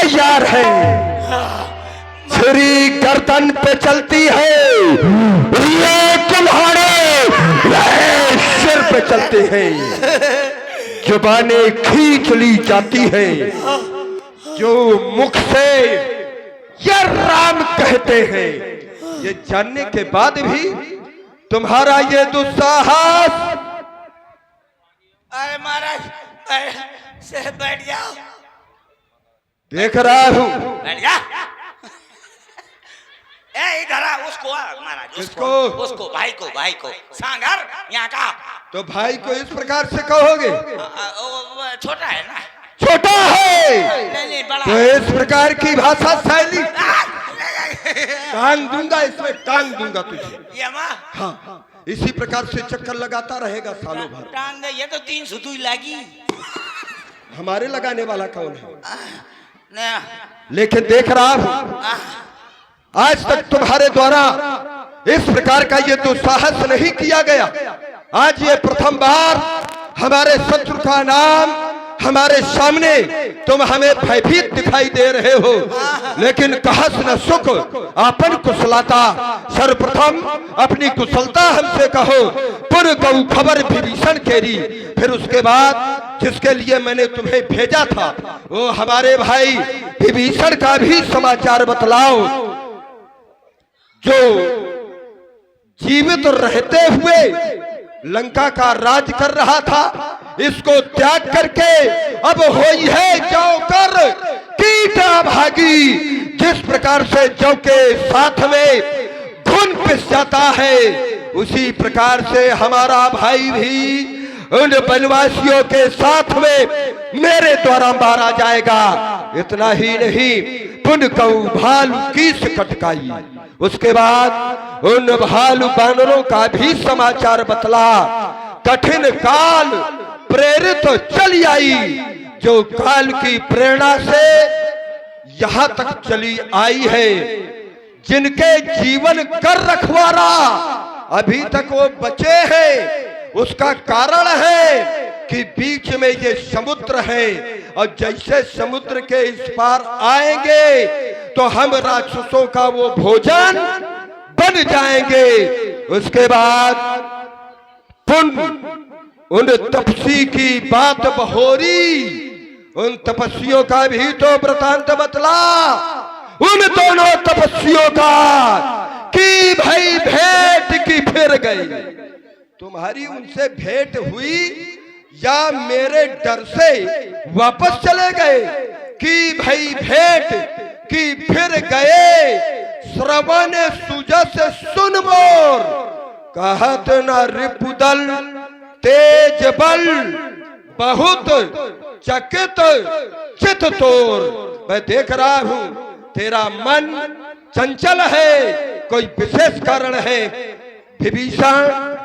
तैयार है। छुरी गर्दन पे चलती है, ये तुम्हारे सिर पे चलती है। जुबानें खींच ली जाती है, जो मुख से ये राम कहते हैं। ये जानने के बाद भी तुम्हारा ये दुस्साहस। अरे महाराज से बैठ जाओ। देख रहा हूं। बैठ जा। ए इधर आ, उसको महाराज, उसको भाई को सांगर यहाँ का। तो भाई को इस प्रकार से कहोगे? छोटा है ना। छोटा है नहीं बड़ा। तो इस प्रकार की भाषा शैली टांग दूंगा, इसमें टांग दूंगा तुझे। ये माँ हाँ, इसी प्रकार से चक्कर लगाता रहेगा सालों भर। टांग ये तो 3 सुतुई लगी। हमारे लगाने वाला कौन है? नहीं। लेकिन देख रहा हूं, आज तक तुम्हारे द्वारा इस प्रकार का ये दुस्साहस नहीं किया गया। आज ये प्रथम बार हमारे शत्रु का नाम हमारे सामने तुम हमें भयभीत दिखाई दे रहे हो। लेकिन कहस न सुख अपन कुशलता, सर्वप्रथम अपनी कुशलता हमसे कहो। पुर गौ खबर विभीषण केरी, फिर उसके बाद जिसके लिए मैंने तुम्हें भेजा था वो हमारे भाई विभीषण का भी समाचार बतलाओ, जो जीवित रहते हुए लंका का राज कर रहा था। इसको त्याग करके अब होई है जौ कर कीटा भागी। जिस प्रकार से जौ के साथ में घुन पिस जाता है, उसी प्रकार से हमारा भाई भी उन वनवासियों के साथ में मेरे द्वारा मारा जाएगा। इतना ही नहीं, पुन कऊ भालू कीस कटकाई। उसके बाद उन भालू बानरों का भी समाचार बतला। कठिन काल प्रेरित तो चली आई, जो काल की प्रेरणा से यहां तक चली आई है। जिनके जीवन कर रखवारा अभी तक वो बचे हैं, उसका कारण है कि बीच में ये समुद्र है, और जैसे समुद्र के इस पार आएंगे तो हम राक्षसों का वो भोजन बन जाएंगे। उसके बाद उन तपसी की बात बहोरी, उन तपस्वियों का भी तो वृतांत बतला। उन दोनों तपस्वियों का कि भाई भेंट की फिर गई। तुम्हारी उनसे भेंट हुई या मेरे डर से वापस चले गए? कि भाई भेंट की फिर गए। श्रवण सुजस सुन मोर, कहत न रिपुदल तेज बल, बहुत चकित चित तोर। मैं देख रहा हूं तेरा मन चंचल है, कोई विशेष कारण है। विभीषण,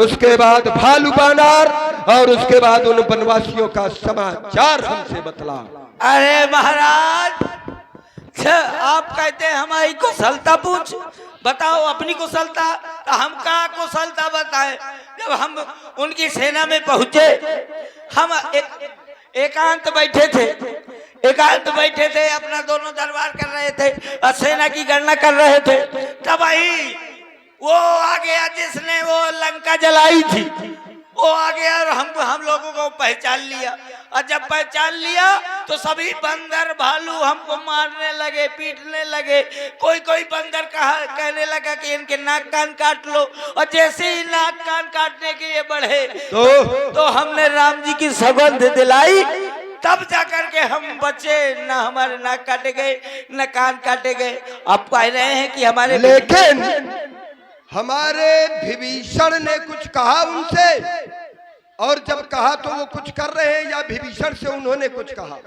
उसके बाद भालू बानर, और उसके बाद उन वनवासियों का समाचार हमसे बतला। अरे महाराज, आप कहते हैं हमारी कुशलता पूछ, बताओ अपनी कुशलता। तो हम क्या कुशलता बताएं? जब हम उनकी सेना में पहुंचे, हम एकांत बैठे थे, अपना दोनों दरबार कर रहे थे और सेना की गणना कर रहे थे। तब ही वो आ गया जिसने वो लंका जलाई थी, वो आ गया और हम लोगों को पहचान लिया। और जब पहचान लिया तो सभी बंदर भालू हमको मारने लगे, पीटने लगे। कोई बंदर कहने लगा कि इनके नाक कान काट लो, और जैसे ही नाक कान काटने के लिए बढ़े तो हमने राम जी की सौगंध दिलाई। तब जाकर के हम बचे, न हमारे नाक काटे गए न कान काटे गए। आप कह रहे हैं कि हमारे, लेकिन हमारे विभीषण ने कुछ कहा उनसे, और जब कहा तो वो कुछ कर रहे हैं, या विभीषण से उन्होंने कुछ कहा?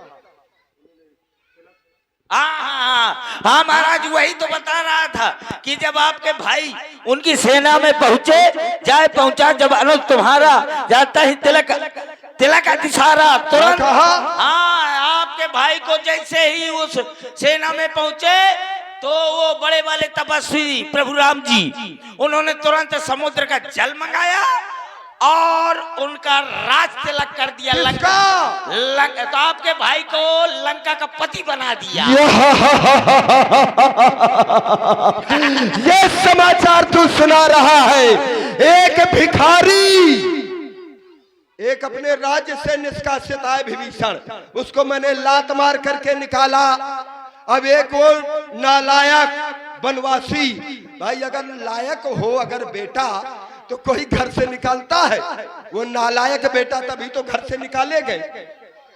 हाँ महाराज, वही तो बता रहा था कि जब आपके भाई उनकी सेना में पहुंचा, जब अनुज तुम्हारा जाता ही तिलक अतिसारा तुरंत कहा। हाँ, आपके भाई को जैसे ही उस सेना में पहुंचे तो वो बड़े वाले तपस्वी प्रभु राम जी, उन्होंने तुरंत समुद्र का जल मंगाया और उनका राज तिलक कर दिया लंका। तो आपके भाई को लंका का पति बना दिया। ये समाचार तू सुना रहा है। एक भिखारी, एक अपने राज्य से निष्कासित आए विभीषण, उसको मैंने लात मार करके निकाला। अब एक और नालायक वनवासी, भाई अगर लायक हो अगर बेटा तो कोई घर से निकालता है, वो नालायक बेटा तभी तो घर से निकाले गए।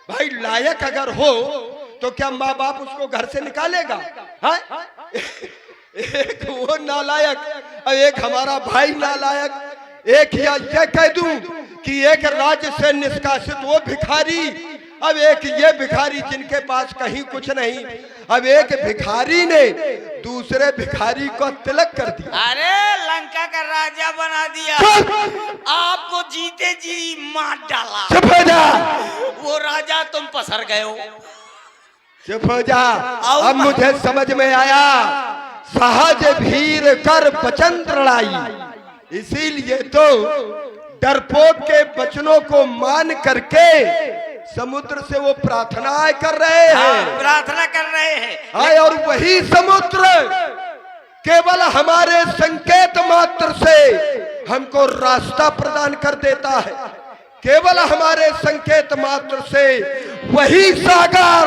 भाई लायक अगर हो तो क्या माँ बाप उसको घर से निकालेगा? हाँ? एक वो नालायक और एक हमारा भाई नालायक। एक या ये कह दूं कि एक राज्य से निष्कासित वो भिखारी, अब एक ये भिखारी जिनके पास कहीं कुछ नहीं, अब एक भिखारी ने दूसरे भिखारी को तिलक कर दिया। अरे लंका का राजा बना दिया, आपको जीते जी मार डाला। चुप हो जा, वो राजा तुम पसर गए हो। चुप हो जा। अब मुझे समझ में आया, सहज भीर कर बचन लड़ाई, इसीलिए तो डरपोक के वचनों को मान करके समुद्र से वो प्रार्थनाएं कर रहे हैं। प्रार्थना कर रहे हैं। हाय, और वही समुद्र केवल हमारे संकेत मात्र से हमको रास्ता प्रदान कर देता है। केवल हमारे संकेत मात्र से वही सागर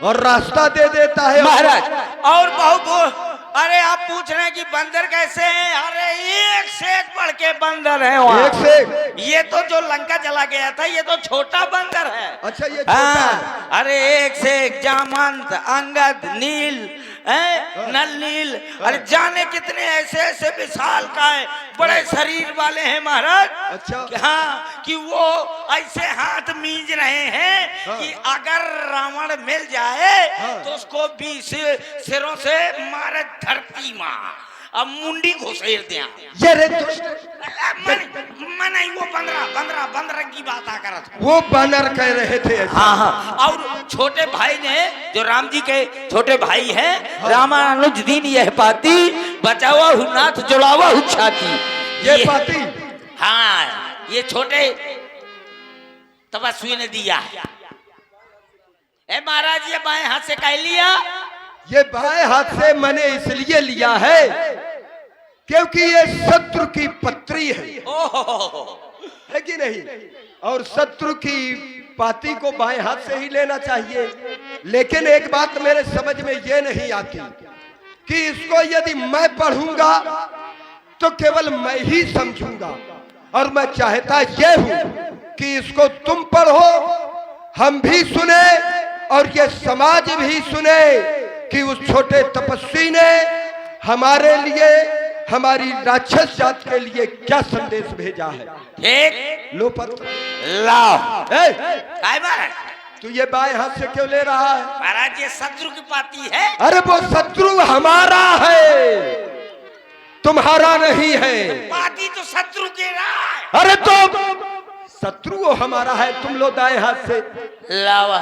और रास्ता दे देता है महाराज। और बहुत अरे आप पूछ रहे हैं कि बंदर कैसे हैं? अरे एक से एक बढ़ के बंदर है वहाँ। एक से ये तो जो लंका चला गया था ये तो छोटा बंदर है। अच्छा, ये छोटा है। अरे एक से एक जामंत, अंगद, नील, नल नील, अरे जाने कितने ऐसे ऐसे विशाल काय बड़े शरीर वाले हैं महाराज। अच्छा। हाँ, कि वो ऐसे हाथ मींज रहे हैं कि अगर रावण मिल जाए तो उसको 20 सिरों से मारे धरती माँ, अब मुंडी घुसेर दिया। ये रे दुष्ट, मन वो बंदर की बात आ करत। वो बानर कह रहे थे। हाँ हाँ। और छोटे भाई ने, जो राम जी के छोटे भाई हैं, रामानुज दीन यह पाती, बचावा हूँ नाथ जुड़ावा हूँ छाती। ये पाती, हाँ, ये छोटे तपस्वी ने दिया है। ए महाराज, ये बाएं हाथ से कह लिया। ये बाएं हाथ से मैंने इसलिए लिया है क्योंकि ये शत्रु की पत्री है कि नहीं? और शत्रु की पाती को बाएं हाथ से ही लेना चाहिए। लेकिन एक बात मेरे समझ में ये नहीं आती कि इसको यदि मैं पढ़ूंगा तो केवल मैं ही समझूंगा, और मैं चाहता ये हूं कि इसको तुम पढ़ो, हम भी सुने और ये समाज भी सुने कि उस छोटे तपस्वी ने हमारे लिए, हमारी राक्षस जात के लिए क्या संदेश भेजा है। ठीक, लो पत्र लाओ। काय महाराज, तू ये बाएं हाथ से क्यों ले रहा है? महाराज, ये शत्रु की पाती है। अरे वो शत्रु हमारा है, तुम्हारा नहीं है। पाती तो शत्रु के रहा है। अरे तो शत्रु वो हमारा है। तुम लो दाएं हाथ से। लावा,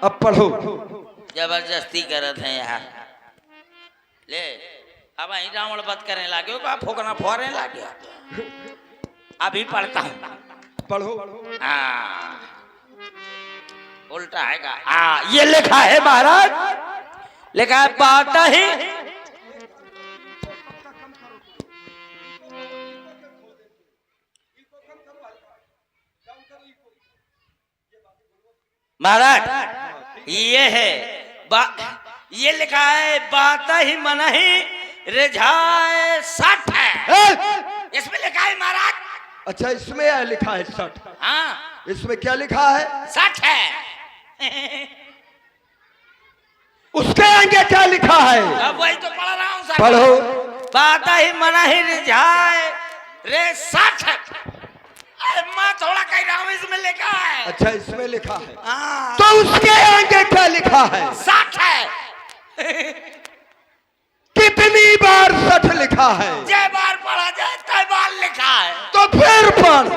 अब पढ़ो। जबरदस्ती करत है यार। ले, अब અહીં रावण वध करने लागे हो, आप फूकना फोड़ने लागे। अभी पढ़ता हूँ। पढ़ो। उल्टा है का। ये लिखा है महाराज, लिखा है बात ही महाराज। ये है ये लिखा है बात ही मन ही रिझाए 60 है। इसमें लिखा है महाराज। अच्छा, इसमें लिखा है 60। हाँ, इसमें क्या लिखा है? 60 है। उसके आगे क्या लिखा है? अब वही तो पढ़ रहा हूँ। पढ़ो। बात ही मन ही रिझाए रे 60। मैं थोड़ा कह रहा हूँ, इसमें लिखा है। अच्छा, इसमें लिखा है। हाँ, तो उसके आगे क्या लिखा है? 60 है। कितनी बार 60 लिखा है? जय बार पढ़ा जाए तय बार लिखा है। तो फिर पढ़।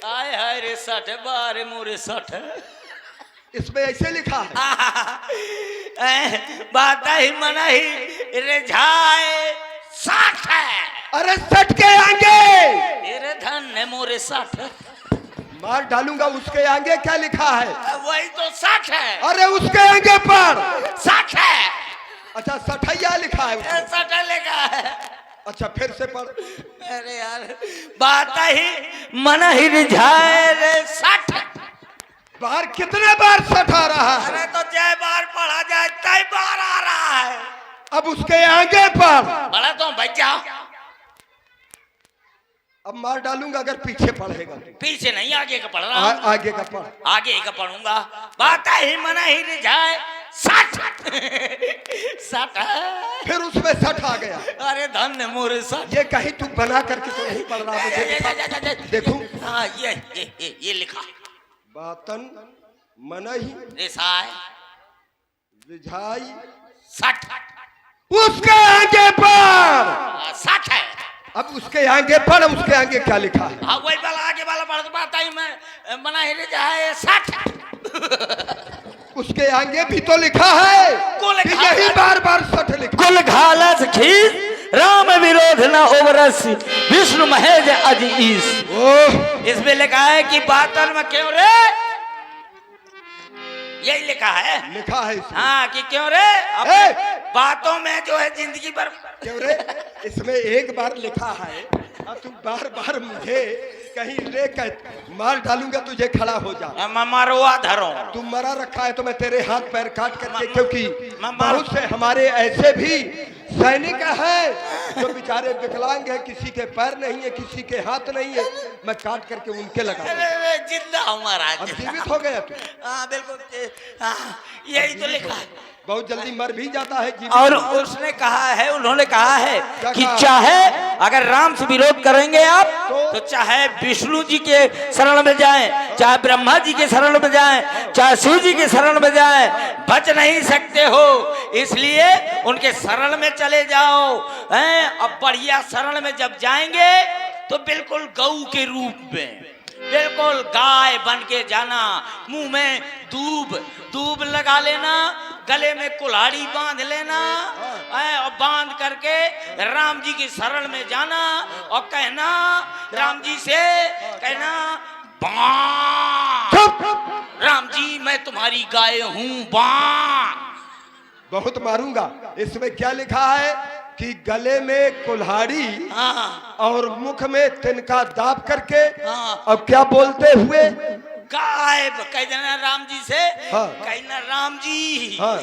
आय हाय रे 60 बार मोरे 60। इसमें ऐसे लिखा है। बात ही मन ही रिझाए 60 है। अरे सट के आगे। तेरे धन है मोरे 60। मार डालूंगा। उसके आगे क्या लिखा है? वही तो 60 है। अरे उसके आगे पर 60 है। अच्छा 60 लिखा है उसमें। 60 लिखा है। अच्छा फिर से पढ़। अरे यार बात ही मन ही रिझाए रे 60। बाहर कितने बार 60 आ रहा है? अरे तो जय बार पढ़ा जाए तय बार आ रहा है। अब उसके आगे पर पढ़ा तो बच जाओ। अब मार डालूंगा अगर पीछे पढ़ेगा तो। पीछे नहीं आगे का पढ़ रहा हूं। आगे का पढ़। आगे का पढ़ूंगा। बात ही मन ही रिझाए 60। 60 फिर उसमें 60 आ गया। अरे धन मोरे 60। ये कहीं तू बना करके तो नहीं पढ़ रहा मुझे देखूं। हाँ ये लिखा बातन मनहि रिसाए रिझाई 60। उसके आगे पर 60 है। अब उसके आगे पढ़। उसके आगे क्या लिखा है? हाँ वही वाला आगे वाला पढ़ तो बात ही मैं मना ही रिझाए 60। उसके आगे भी तो लिखा है कुल कि यही बार बार 60 लिखा। कुल घालस खीस राम विरोध न ओवरस विष्णु महेज अजीस। ओह इसमें लिखा है कि बातन में क्यों रे। यही लिखा है। लिखा है इसमें। हाँ कि क्यों रे अपने बातों में जो है जिंदगी भर। क्यों रे इसमें एक बार लिखा है और तू बार बार मुझे कहीं रे कह मार डालूंगा तुझे खड़ा हो जा। मरवा धरो। तू मरा रखा है तो मैं तेरे हाथ पैर काट करके क्योंकि मैं बहुत से हमारे ऐसे भी सैनिक हैं जो बेचारे विकलांग है। किसी के पैर नहीं है किसी के हाथ नहीं है। मैं काट करके उनके लगा जिंदा हूँ महाराज। अब जीवित हो गया तू। हाँ बिल्कुल। यही तो लिखा है। बहुत जल्दी मर भी जाता है जीवित। और उसने कहा है उन्होंने कहा है कि कहा? चाहे अगर राम से विरोध करेंगे आप तो चाहे विष्णु जी के शरण में जाएं, चाहे ब्रह्मा जी के शरण में जाएं, चाहे शिव जी के शरण में जाएं, बच नहीं सकते हो। इसलिए उनके शरण में चले जाओ। हैं अब बढ़िया शरण में जब जाएंगे तो बिल्कुल गऊ के रूप में बिल्कुल गाय बन के जाना। मुंह में दूब लगा लेना। गले में कुल्हाड़ी बांध लेना और बांध करके राम जी की शरण में जाना और कहना राम जी से कहना राम जी मैं तुम्हारी गाय हूं बा। बहुत मारूंगा। इसमें क्या लिखा है कि गले में कुल्हाड़ी और मुख में तिनका दाब करके अब क्या बोलते हुए गाय कह देना राम जी से। हाँ। कहना राम जी हाँ।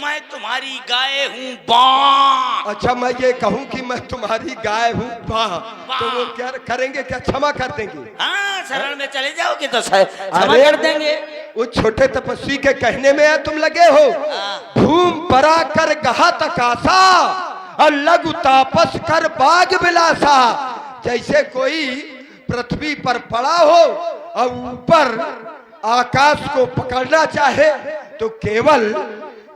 मैं तुम्हारी गाय हूँ बा। अच्छा मैं ये कहूँ कि मैं तुम्हारी गाय हूँ बा तो वो क्या करेंगे? क्या क्षमा कर देंगे? हाँ शरण में चले जाओगे तो क्षमा कर देंगे। वो छोटे तपस्वी के कहने में तुम लगे हो। धूम परा कर गहा तकासा और लघु तापस कर बाग बिलासा। जैसे कोई पृथ्वी पर पड़ा हो और ऊपर आकाश को पकड़ना चाहे तो केवल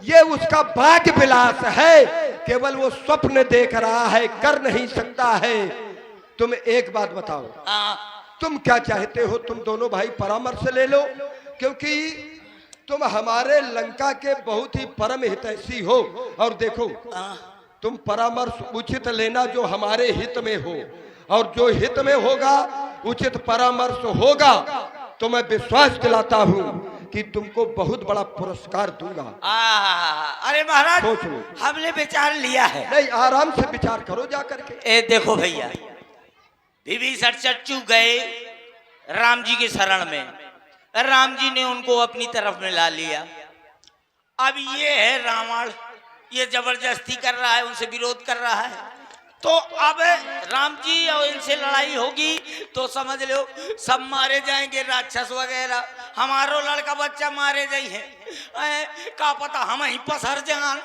ये उसका भाग्य विलास है। केवल वो स्वप्न देख रहा है कर नहीं सकता है। तुम एक बात बताओ तुम क्या चाहते हो? तुम दोनों भाई परामर्श ले लो क्योंकि तुम हमारे लंका के बहुत ही परम हितैषी हो। और देखो तुम परामर्श उचित लेना जो हमारे हित में हो और जो हित में होगा उचित परामर्श होगा तो मैं विश्वास दिलाता हूँ कि तुमको बहुत बड़ा पुरस्कार दूंगा। अरे महाराज सोच लो। हमने विचार लिया है। नहीं आराम से विचार करो जा करके। ए देखो भैया विभीषण चच्चू गए राम जी के शरण में। राम जी ने उनको अपनी तरफ में ला लिया। अब ये है रावण ये जबरदस्ती कर रहा है उनसे विरोध कर रहा है। तो अब राम जी और इनसे लड़ाई होगी तो समझ लो सब मारे जाएंगे राक्षस वगैरह। हमारो लड़का बच्चा मारे जाए हैं का पता हम ही पसर जान।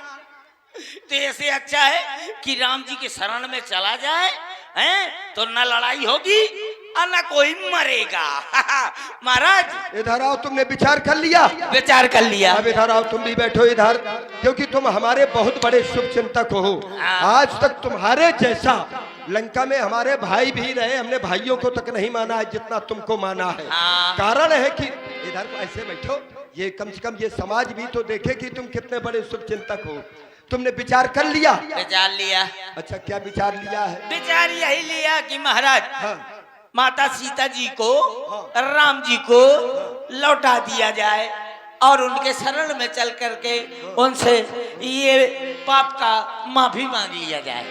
तो ऐसे अच्छा है कि राम जी के शरण में चला जाए हैं तो न लड़ाई होगी और न कोई मरेगा। महाराज इधर आओ। तुमने विचार कर लिया? विचार कर लिया। अब इधर आओ। तुम भी बैठो इधर क्योंकि तुम हमारे बहुत बड़े शुभ चिंतक हो। आज तक तुम्हारे जैसा लंका में हमारे भाई भी रहे। हमने भाइयों को तक नहीं माना है जितना तुमको माना है। कारण है कि इधर ऐसे बैठो। ये कम से कम ये समाज भी तो देखे कि तुम कितने बड़े शुभ चिंतक हो। तुमने विचार कर लिया? विचार लिया। अच्छा, क्या विचार लिया है? विचार यही लिया कि महाराज हाँ। माता सीता जी को राम जी को लौटा दिया जाए और उनके शरण में चल करके उनसे ये पाप का माफी मांग लिया जाए।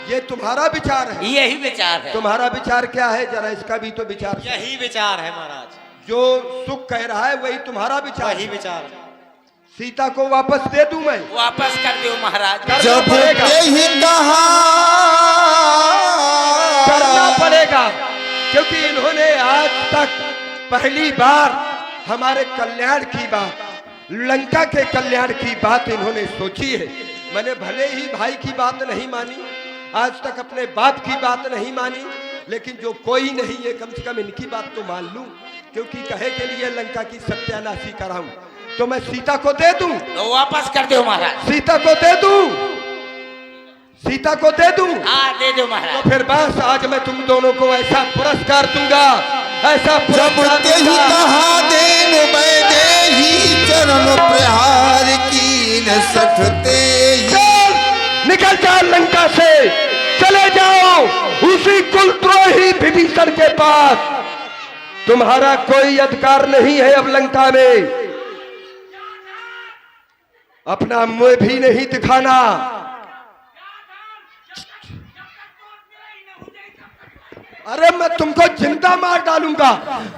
ये तुम्हारा विचार है? यही विचार है। तुम्हारा विचार क्या है? जरा इसका भी तो विचार। यही विचार है महाराज। जो सुख कह रहा है वही तुम्हारा विचार? वही विचार है। सीता को वापस दे दूं मैं? वापस कर दो महाराज। करना पड़ेगा, करना पड़ेगा, क्योंकि इन्होंने आज तक पहली बार हमारे कल्याण की बात, लंका के कल्याण की बात इन्होंने सोची है। मैंने भले ही भाई की बात नहीं मानी, आज तक अपने बाप की बात नहीं मानी, लेकिन जो कोई नहीं है कम से कम इनकी बात तो मान लूं, क्योंकि कहे के लिए लंका की सत्यानाशी कराऊं। तो मैं सीता को दे दूं? तो वापस कर दो महाराज। सीता को दे दूं? सीता को दे दूं? हाँ दे दो महाराज। तो फिर बस आज मैं तुम दोनों को ऐसा पुरस्कार दूंगा, ऐसा पुरस्कार ही कहा देन मैं दे ही चरण प्रहार की न सठते। चल निकल जा लंका से, चले जाओ उसी कुलद्रोही विभीषण के पास। तुम्हारा कोई अधिकार नहीं है अब लंका में, अपना मुंह भी नहीं दिखाना। अरे मैं तुमको जिंदा मार डालूंगा।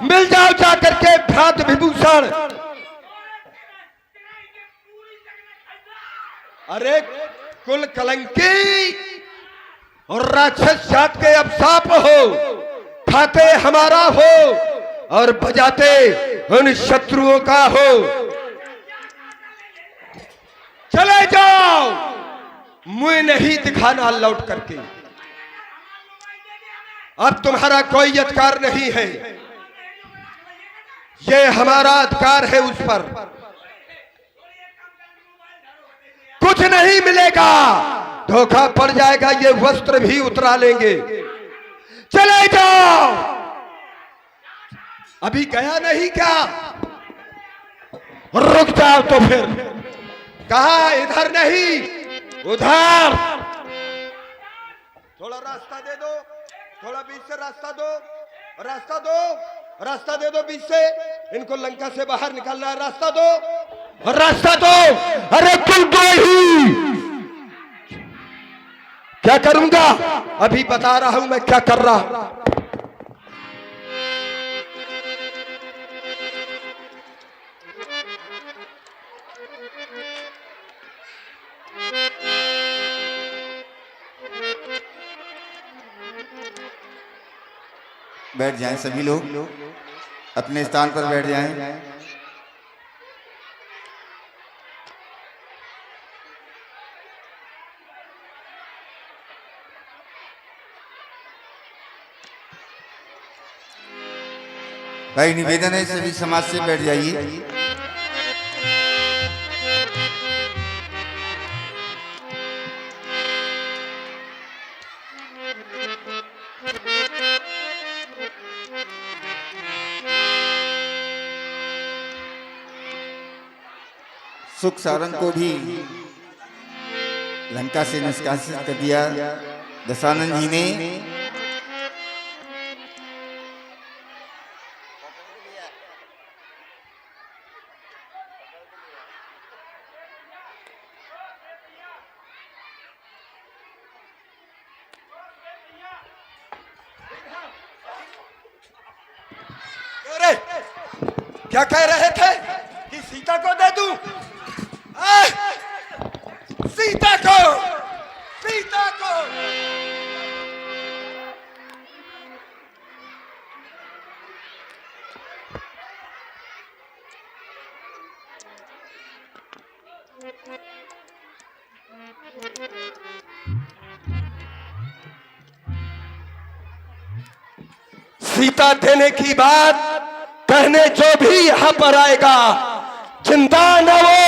मिल जाओ जाकर के भ्रात विभूषण। अरे कुल कलंकी और राक्षस जात के अभिशाप हो, खाते हमारा हो और बजाते उन शत्रुओं का हो। चले जाओ, मुंह नहीं दिखाना लौट करके। अब तुम्हारा कोई अधिकार नहीं है, ये हमारा अधिकार है उस पर। कुछ नहीं मिलेगा, धोखा पड़ जाएगा, ये वस्त्र भी उतरा लेंगे। चले जाओ। अभी गया नहीं क्या? रुक जाओ तो फिर। कहा? इधर नहीं उधर। थोड़ा रास्ता दे दो, थोड़ा बीच से रास्ता दो, रास्ता दो, रास्ता दे दो बीच से। इनको लंका से बाहर निकालना है, रास्ता दो, रास्ता दो। अरे तुम दो ही। क्या करूंगा? अभी बता रहा हूं मैं क्या कर रहा हूं। बैठ जाएं सभी लोग, अपने स्थान पर बैठ जाएं। भाई निवेदन है सभी समाज से बैठ जाइए। सुख सारंग को भी लंका से निष्कासित कर दिया दशानन जी ने। अरे क्या कह रहे थे कि सीता को दे दूं? सीता को, सीता को। सीता देने की बात कहने जो भी यहां पर आएगा, जिंदा न वो